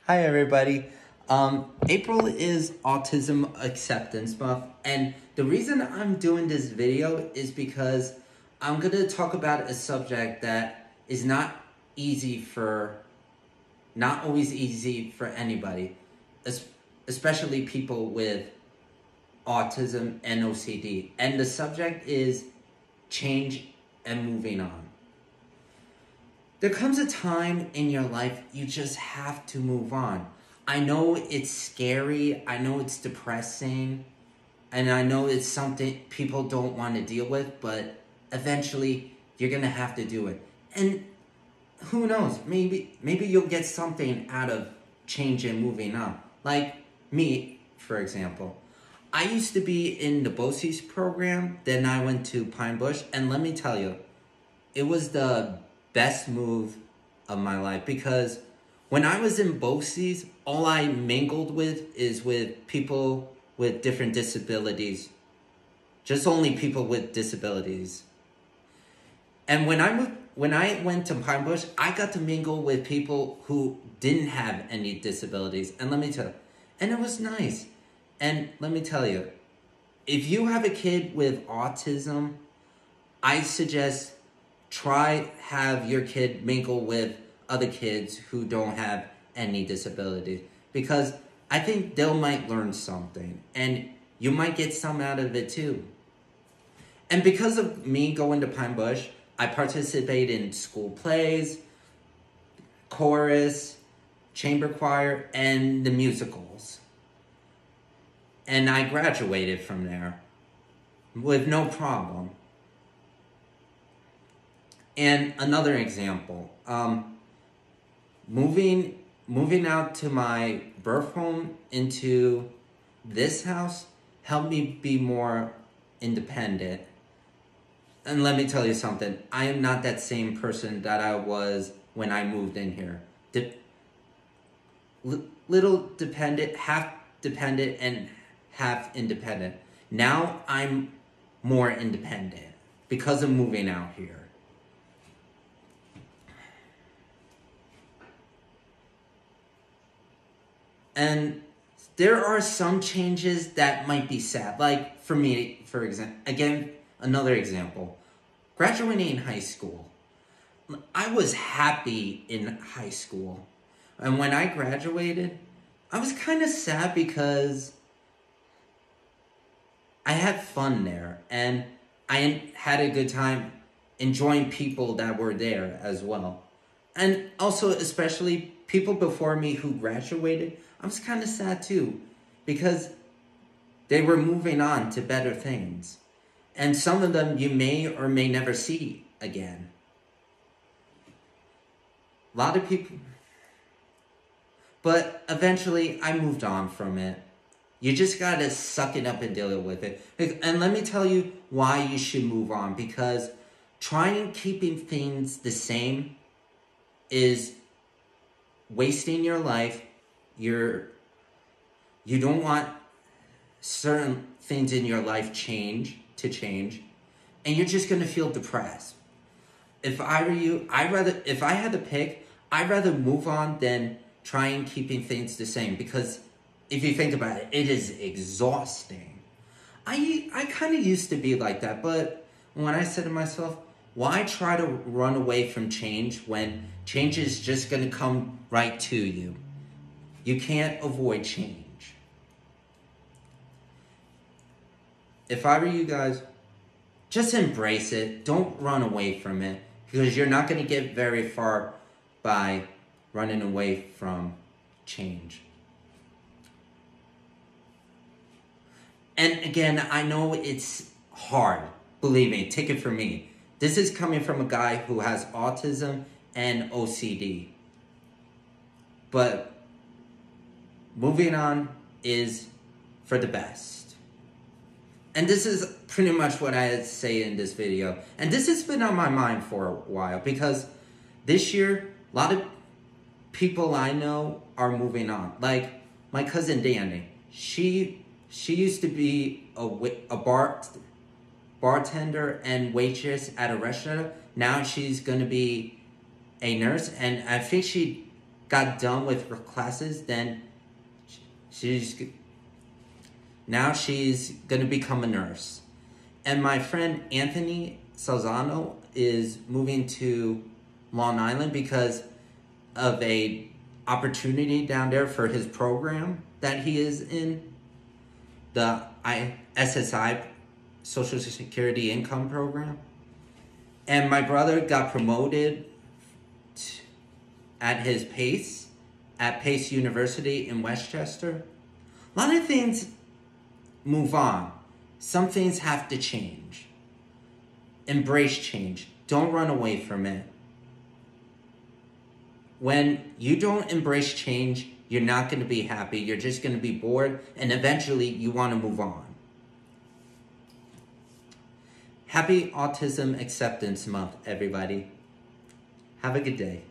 Hi, everybody. April is Autism Acceptance Month, and the reason I'm doing this video is because I'm going to talk about a subject that is not always easy for anybody, especially people with autism and OCD. And the subject is change and moving on. There comes a time in your life you just have to move on. I know it's scary, I know it's depressing, and I know it's something people don't want to deal with, but eventually you're gonna have to do it. And who knows, maybe you'll get something out of change and moving on. Like me, for example. I used to be in the BOCES program, then I went to Pine Bush, and let me tell you, it was the best move of my life because when I was in BOCES, all I mingled with is with people with different disabilities. Just only people with disabilities. And when I went to Pine Bush, I got to mingle with people who didn't have any disabilities. And let me tell you, and it was nice. And let me tell you, if you have a kid with autism, I suggest have your kid mingle with other kids who don't have any disabilities, because I think they might learn something and you might get some out of it too. And because of me going to Pine Bush, I participate in school plays, chorus, chamber choir, and the musicals. And I graduated from there with no problem. And another example, moving out to my birth home into this house helped me be more independent. And let me tell you something, I am not that same person that I was when I moved in here. Little dependent, half dependent, and half independent. Now I'm more independent because of moving out here. And there are some changes that might be sad. Like for me, for example, again, another example, graduating high school. I was happy in high school. And when I graduated, I was kind of sad because I had fun there. And I had a good time enjoying people that were there as well. And also, especially people before me who graduated, I was kind of sad too, because they were moving on to better things. And some of them you may or may never see again. A lot of people, but eventually I moved on from it. You just gotta suck it up and deal with it. And let me tell you why you should move on, because trying keeping things the same is wasting your life. You don't want certain things in your life to change, and you're just gonna feel depressed. If I were you, if I had to pick, I'd rather move on than trying keeping things the same, because if you think about it, it is exhausting. I kind of used to be like that, but when I said to myself, why try to run away from change when change is just gonna come right to you? You can't avoid change. If I were you guys, just embrace it. Don't run away from it, because you're not going to get very far by running away from change. And again, I know it's hard. Believe me, take it from me. This is coming from a guy who has autism and OCD. But moving on is for the best. And this is pretty much what I say in this video. And this has been on my mind for a while, because this year, a lot of people I know are moving on. Like my cousin Danny, she used to be a bartender and waitress at a restaurant. Now she's going to be a nurse, and I think she got done with her classes, then now she's going to become a nurse. And my friend Anthony Salzano is moving to Long Island because of a opportunity down there for his program that he is in, the SSI, Social Security Income Program. And my brother got promoted at his Pace, at Pace University in Westchester. A lot of things move on. Some things have to change. Embrace change. Don't run away from it. When you don't embrace change, you're not going to be happy. You're just going to be bored, and eventually you want to move on. Happy Autism Acceptance Month, everybody. Have a good day.